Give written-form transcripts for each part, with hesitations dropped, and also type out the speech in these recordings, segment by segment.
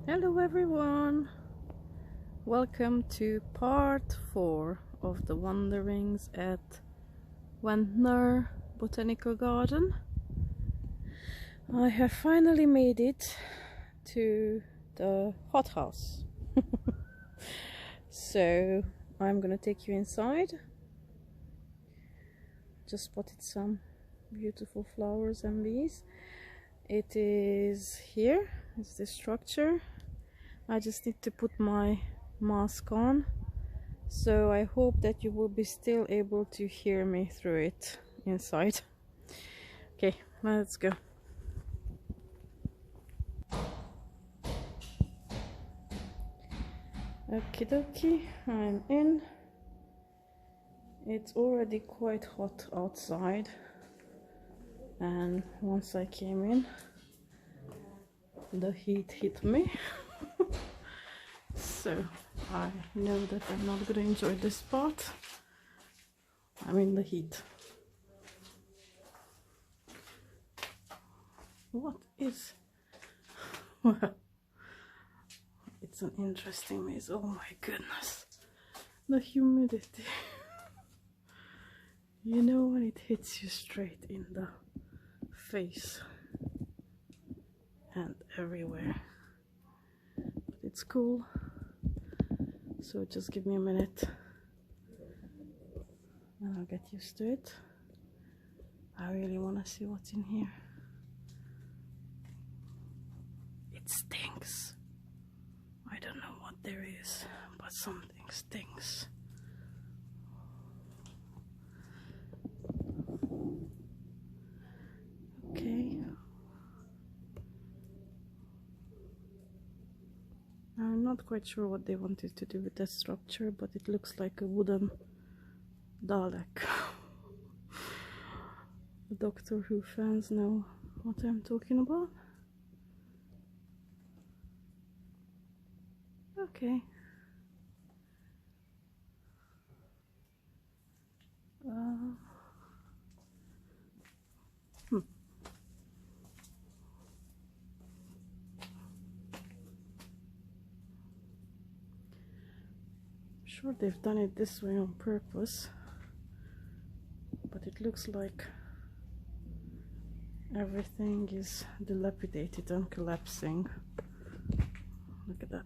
Hello everyone! Welcome to part 4 of the wanderings at Ventnor Botanical Garden. I have finally made it to the hothouse. So I'm gonna take you inside. Just spotted some beautiful flowers and bees. It is here, it's the structure. I just need to put my mask on, so I hope that you will be still able to hear me through it inside. Okay, let's go. Okie dokie, I'm in. It's already quite hot outside, and once I came in, the heat hit me. So I know that I'm not going to enjoy this part. I'm in the heat. What is... Well, it's an interesting maze. Oh my goodness. The humidity. You know when it hits you straight in the face and everywhere. But it's cool. So just give me a minute and I'll get used to it. I really want to see what's in here. It stinks. I don't know what there is, but something stinks. Okay. I'm not quite sure what they wanted to do with that structure, but it looks like a wooden Dalek. The Doctor Who fans know what I'm talking about. Okay. Sure, they've done it this way on purpose, but it looks like everything is dilapidated and collapsing. Look at that.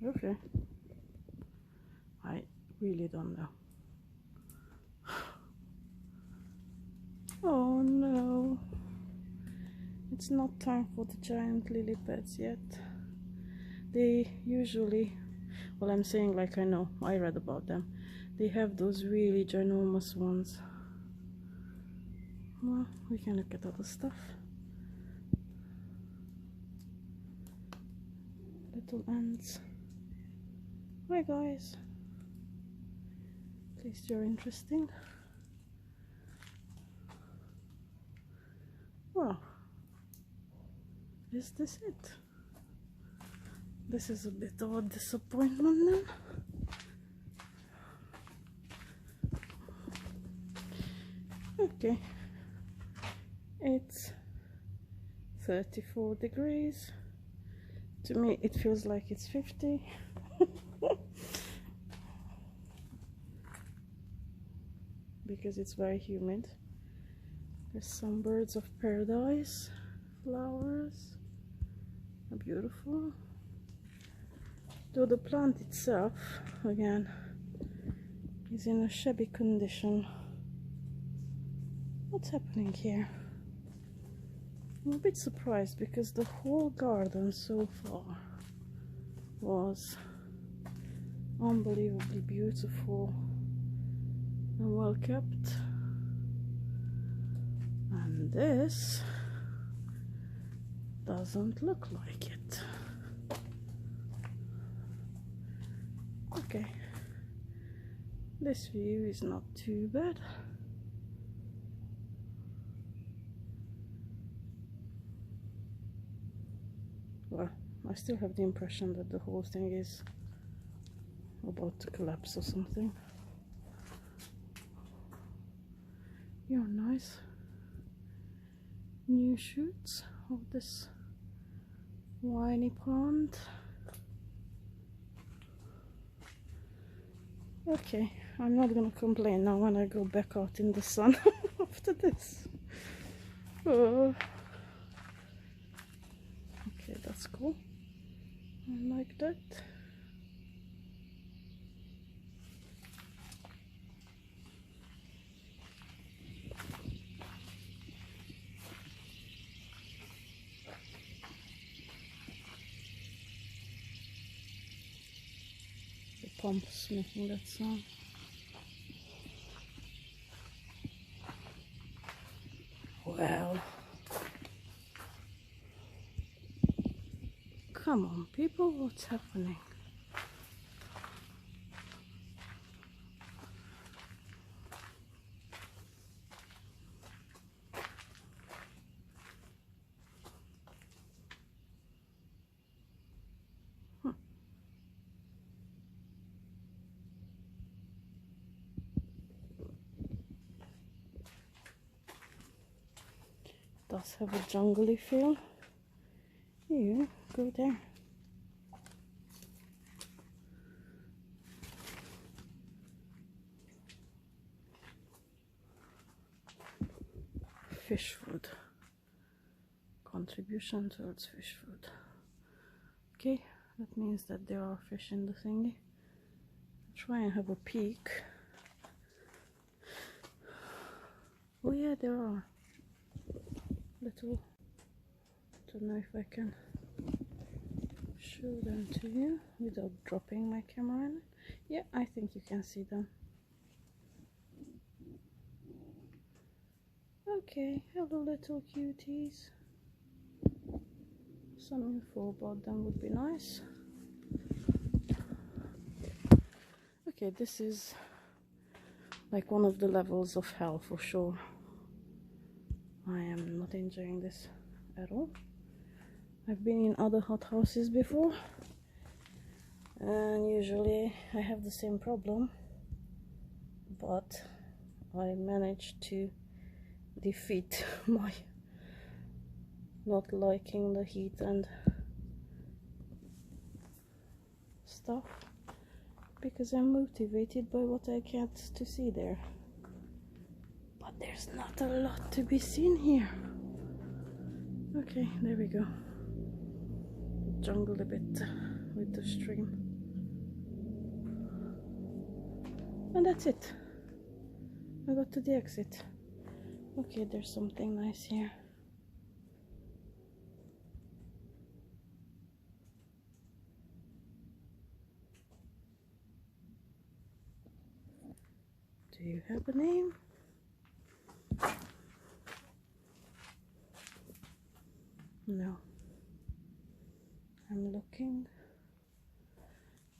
Okay. I really don't know. Oh no. It's not time for the giant lily pads yet. They usually, well, I'm saying like I know, I read about them. They have those really ginormous ones. Well, we can look at other stuff. Little ants. Hi guys. At least you're interesting. Well, is this it? This is a bit of a disappointment then. Okay, it's 34 degrees. To me it feels like it's 50. Because it's very humid. There's some birds of paradise flowers. Are beautiful. Though the plant itself, again, is in a shabby condition. What's happening here? I'm a bit surprised because the whole garden so far was unbelievably beautiful and well kept. And this doesn't look like it. Okay, this view is not too bad. Well, I still have the impression that the whole thing is about to collapse or something. You're nice. New shoots of this winey plant. Okay, I'm not gonna complain now when I go back out in the sun after this. Okay, that's cool. I like that. The pump's making that sound. Well, come on people, what's happening? Does have a jungly feel. You go there. Fish food. Contribution towards fish food. Okay, that means that there are fish in the thingy. Try and have a peek. Oh yeah, there are. Little. Don't know if I can show them to you without dropping my camera in. Yeah, I think you can see them. Okay, hello little cuties. Some info about them would be nice. Okay, this is like one of the levels of hell for sure. I am not enjoying this at all. I've been in other hothouses before and usually I have the same problem, but I managed to defeat my not liking the heat and stuff because I'm motivated by what I get to see there. But there's not a lot to be seen here. Okay, there we go. Jungle a bit with the stream. And that's it. I got to the exit. Okay, there's something nice here. Do you have a name? No. I'm looking.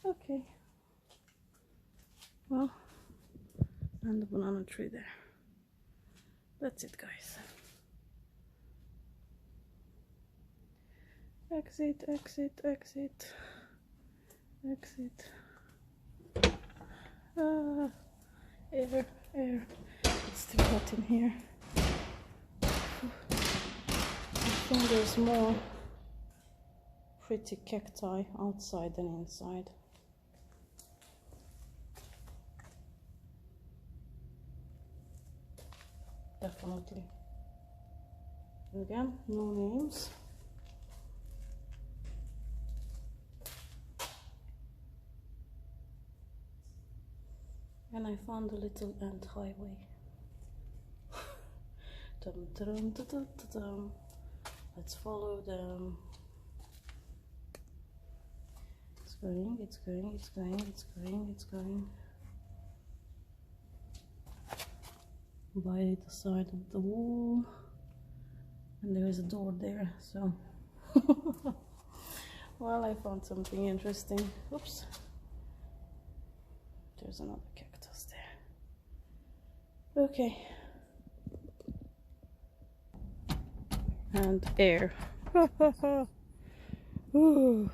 Okay. Well, and the banana tree there. That's it, guys. Exit, exit, exit. Exit. Air, air. It's still hot in here. I think there's more pretty cacti outside than inside. Definitely. Again, no names. And I found a little ant highway. Dum, dum, dum, dum, dum. Let's follow them. It's going, it's going, it's going, it's going, it's going. By the side of the wall. And there is a door there, so. Well, I found something interesting. Oops. There's another cactus there. Okay. And air. Ooh.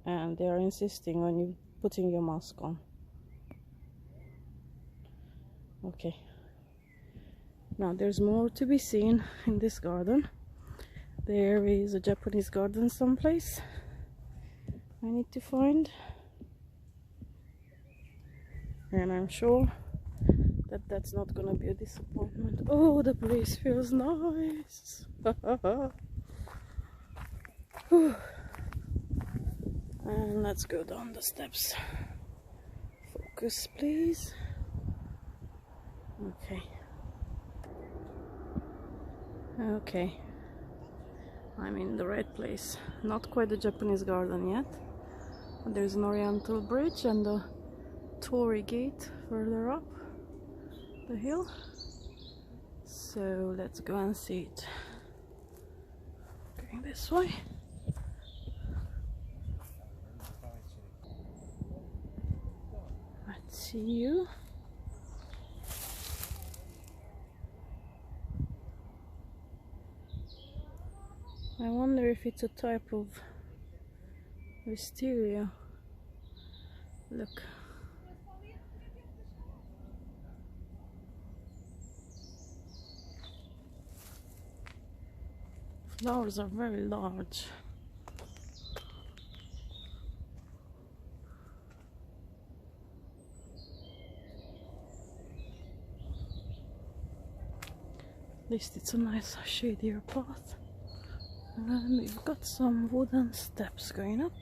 And they are insisting on you putting your mask on. Okay. Now there's more to be seen in this garden. There is a Japanese garden someplace I need to find, and I'm sure that that's not gonna be a disappointment. Oh, the place feels nice. And let's go down the steps. Focus, please. Okay, I'm in the right place. Not quite the Japanese garden yet. There's an Oriental bridge and a Torii gate further up the hill. So let's go and see it. Going this way. Let's see you. I wonder if it's a type of wisteria. Look. Flowers are very large. At least it's a nice shadier path. And we've got some wooden steps going up.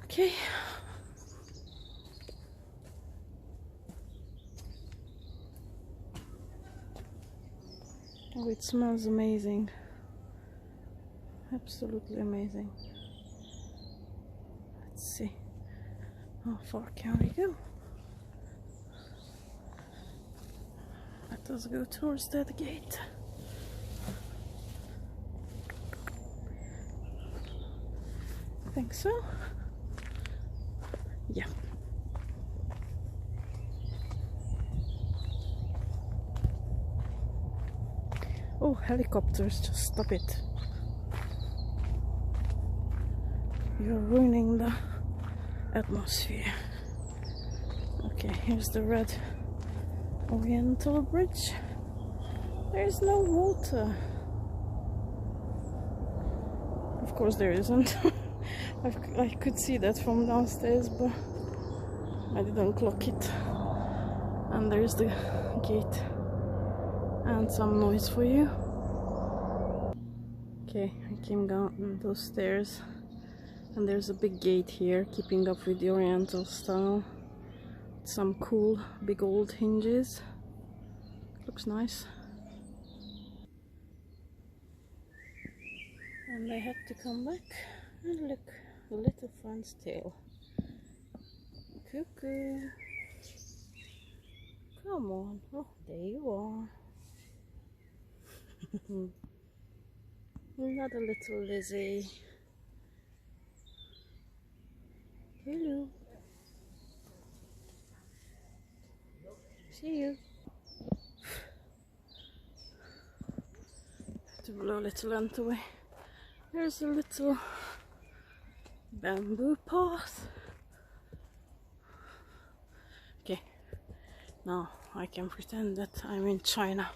Okay. Oh, it smells amazing. Absolutely amazing. Let's see. How far can we go? Let us go towards that gate. I think so. Yeah. Oh, helicopters, just stop it. You're ruining the atmosphere. Okay, here's the red Oriental bridge. There's no water. Of course there isn't. I could see that from downstairs, but I didn't clock it. And there's the gate and some noise for you. Okay, I came down those stairs, and there's a big gate here, keeping up with the Oriental style. Some cool big old hinges. Looks nice. And I had to come back and look, the little friend's tail. Cuckoo. Come on. Oh, there you are. Another little Lizzie. Hello. See you. To blow a little ant away. There's a little bamboo path. Okay, now I can pretend that I'm in China.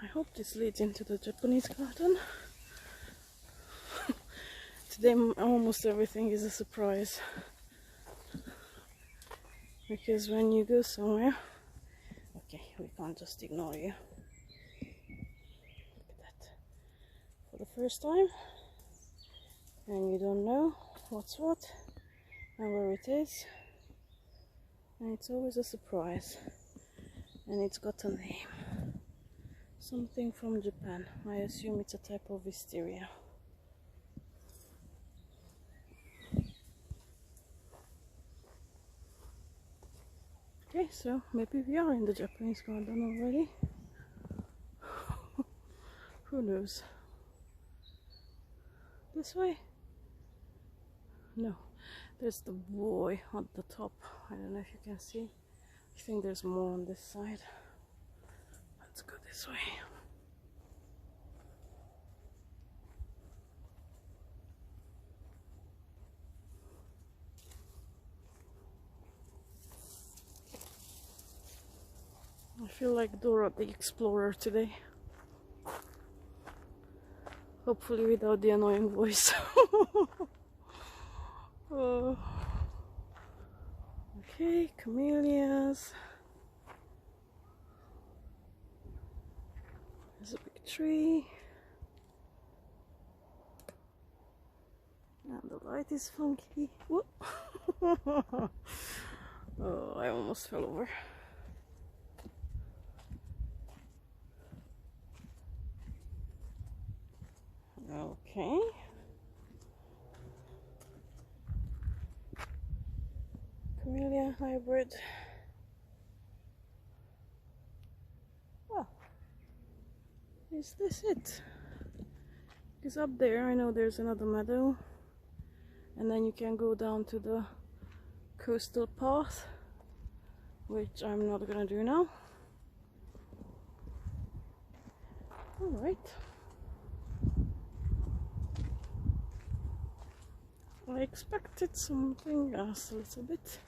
I hope this leads into the Japanese garden. Today almost everything is a surprise. Because when you go somewhere, okay, we can't just ignore you. Look at that. For the first time, and you don't know what's what and where it is, and it's always a surprise. And it's got a name. Something from Japan. I assume it's a type of wisteria. Okay, so maybe we are in the Japanese garden already. Who knows? This way? No, there's the boy at the top. I don't know if you can see. I think there's more on this side. Let's go this way. feel like Dora the Explorer today. Hopefully without the annoying voice. Oh. Okay, camellias. There's a big tree. And the light is funky. Whoop. Oh, I almost fell over. Okay. Camellia hybrid. Well, is this it? Because up there I know there's another meadow, and then you can go down to the coastal path, which I'm not gonna do now. Alright. I expected something else a little bit,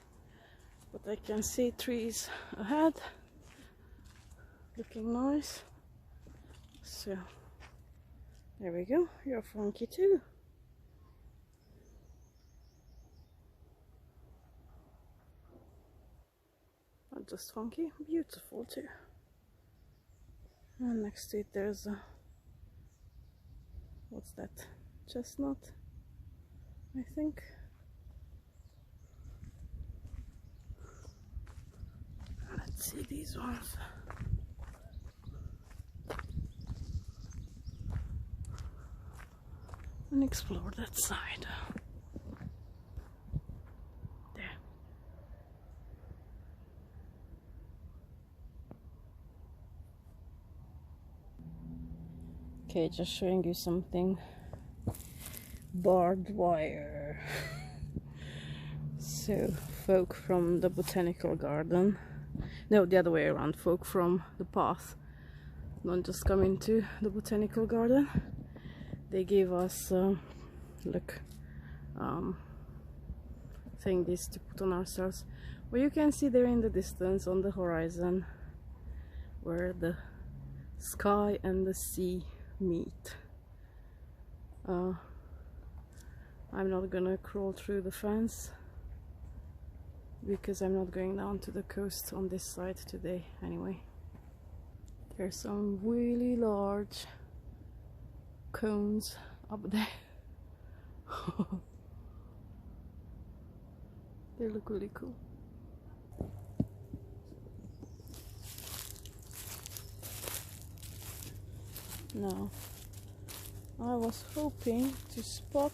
but I can see trees ahead looking nice. So there we go. You're funky too. Not just funky, beautiful too. And next to it there's a, what's that? Chestnut, I think. Let's see these ones. And explore that side. There. Okay, just showing you something. Barbed wire. So, folk from the Botanical Garden. No, the other way around. Folk from the path don't just come into the Botanical Garden. They gave us look, thingies to put on ourselves. Well, you can see there in the distance on the horizon where the sky and the sea meet. I'm not gonna crawl through the fence because I'm not going down to the coast on this side today anyway. There's some really large cones up there. They look really cool. Now, I was hoping to spot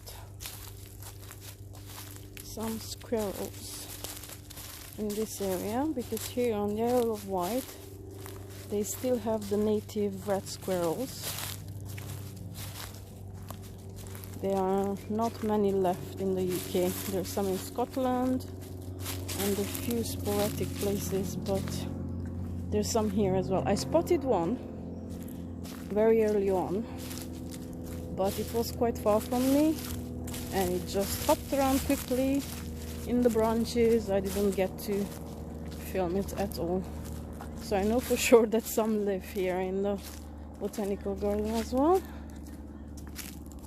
some squirrels in this area, because here on the Isle of Wight they still have the native red squirrels. There are not many left in the UK. There's some in Scotland and a few sporadic places, but there's some here as well. I spotted one very early on, but it was quite far from me and it just hopped around quickly in the branches. I didn't get to film it at all. So I know for sure that some live here in the Botanical Garden as well.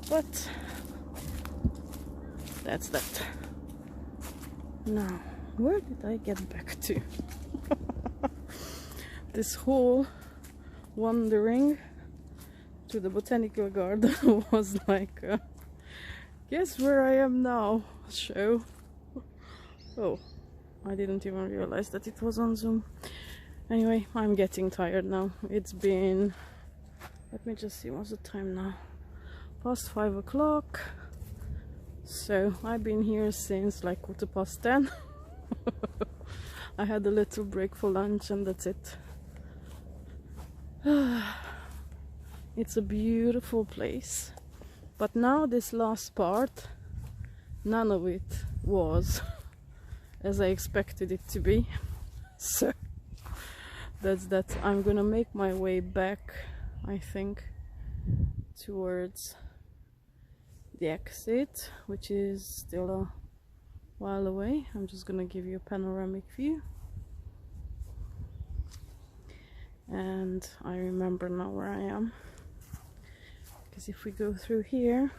But that's that. Now, where did I get back to? This whole wandering to the Botanical Garden was like, guess where I am now show. Oh, I didn't even realize that it was on Zoom. Anyway, I'm getting tired now. It's been, let me just see, what's the time now? Past 5 o'clock. So I've been here since like 10:15. I had a little break for lunch and that's it. It's a beautiful place, but now this last part, none of it was as I expected it to be. So that's that. I'm gonna make my way back, I think, towards the exit, which is still a while away. I'm just gonna give you a panoramic view. And I remember now where I am, because if we go through here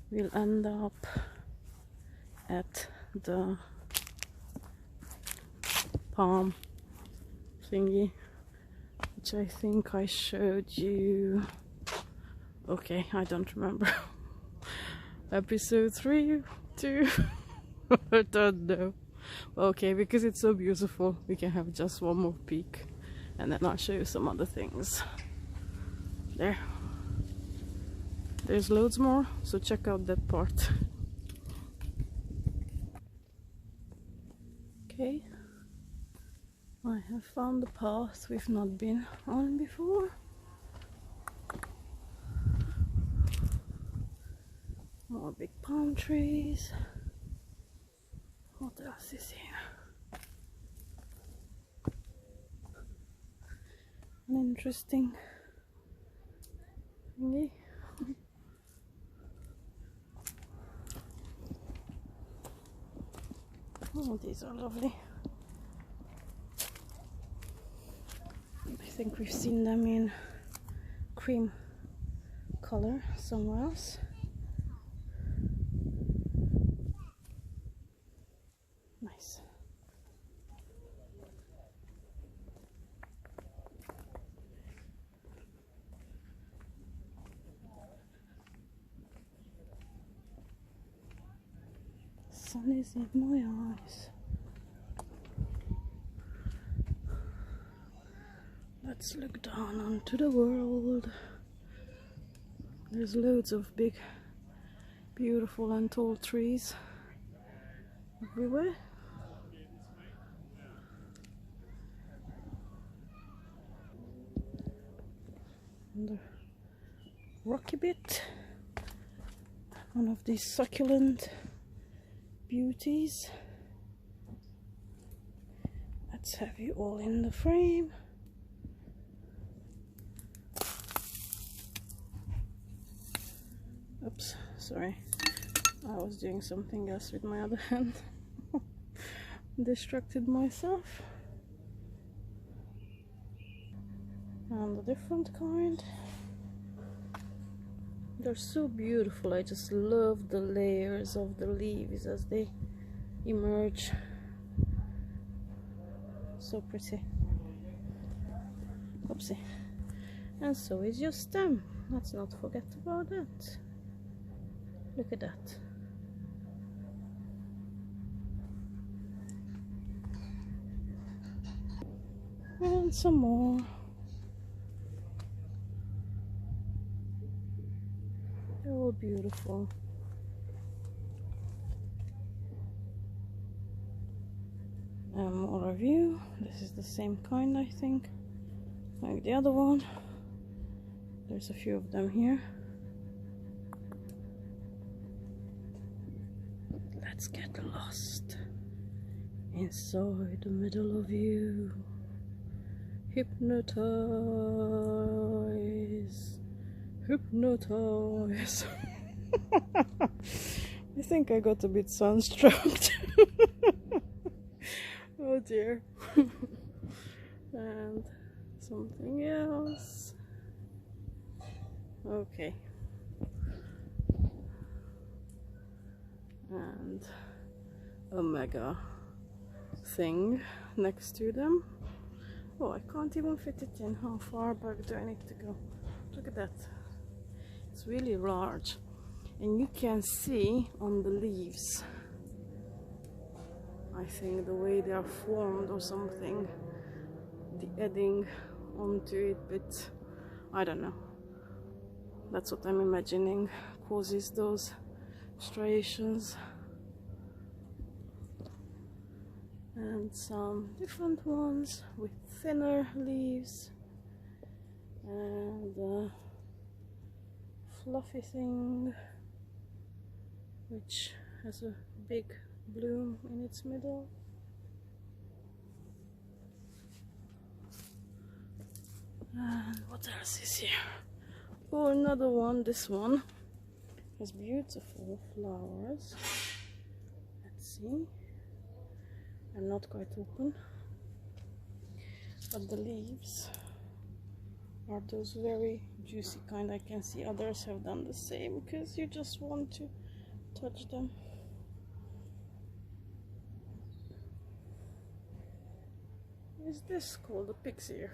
we'll end up at the palm thingy, which I think I showed you. Okay, I don't remember. Episode 3, 2, I don't know. Okay, because it's so beautiful, we can have just one more peek, and then I'll show you some other things. There's loads more, so check out that part. Okay, I have found the path we've not been on before. More big palm trees. What else is here? An interesting thingy. Oh, these are lovely. I think we've seen them in cream color somewhere else. Nice. Sun is in my eyes. Let's look down onto the world. There's loads of big, beautiful and tall trees everywhere. And the rocky bit, one of these succulent beauties. Let's have you all in the frame. Oops, sorry, I was doing something else with my other hand. Distracted myself. And a different kind. They're so beautiful. I just love the layers of the leaves as they emerge. So pretty. Oopsie. And so is your stem. Let's not forget about that. Look at that. And some more. They're all beautiful. And more of you. This is the same kind, I think, like the other one. There's a few of them here. Let's get lost inside the middle of you. Hypnotize. Hypnotize. I think I got a bit sunstroke. Oh dear. And something else. Okay. And a mega thing next to them. Oh, I can't even fit it in. How far back do I need to go? Look at that. It's really large. And you can see on the leaves, I think the way they are formed or something, the adding onto it, but I don't know. That's what I'm imagining causes those striations. And some different ones with thinner leaves, and a fluffy thing which has a big bloom in its middle. And what else is here? Oh, another one. This one has beautiful flowers. Let's see. I'm not quite open. but the leaves are those very juicy kind. I can see others have done the same because you just want to touch them. Is this called a pig's ear?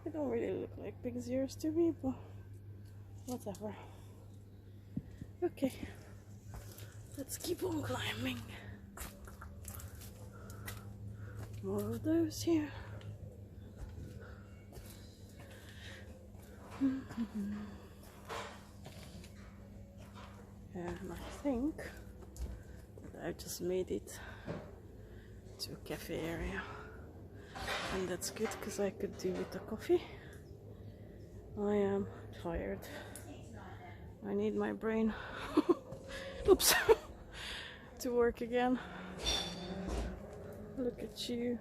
They don't really look like pig's ears to me, but whatever. Okay, let's keep on climbing. More of those here. And I think that I just made it to a cafe area. And that's good because I could do with the coffee. I am tired. I need my brain oops to work again. Look at you.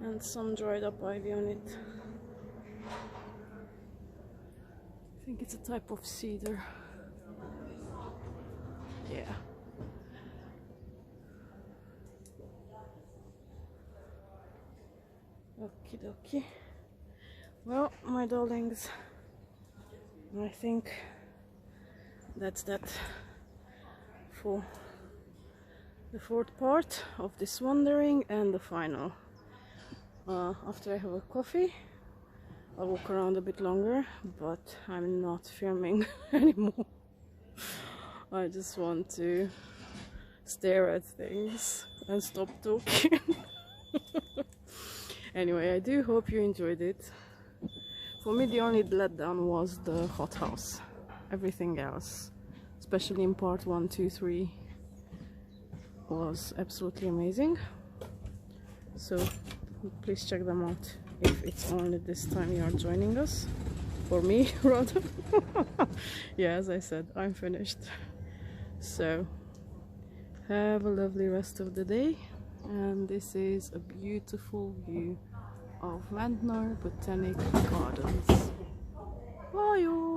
And some dried up ivy on it. I think it's a type of cedar. Yeah. Okie dokie. Well, my darlings, I think that's that for the fourth part of this wandering and the final. After I have a coffee, I'll walk around a bit longer, but I'm not filming anymore. I just want to stare at things and stop talking. Anyway, I do hope you enjoyed it. For me, the only letdown was the hothouse. Everything else, especially in part 1, 2, 3, was absolutely amazing. So please check them out if it's only this time you are joining us. For me, rather. Yeah, as I said, I'm finished. So have a lovely rest of the day. And this is a beautiful view of Ventnor Botanic Gardens. Bye.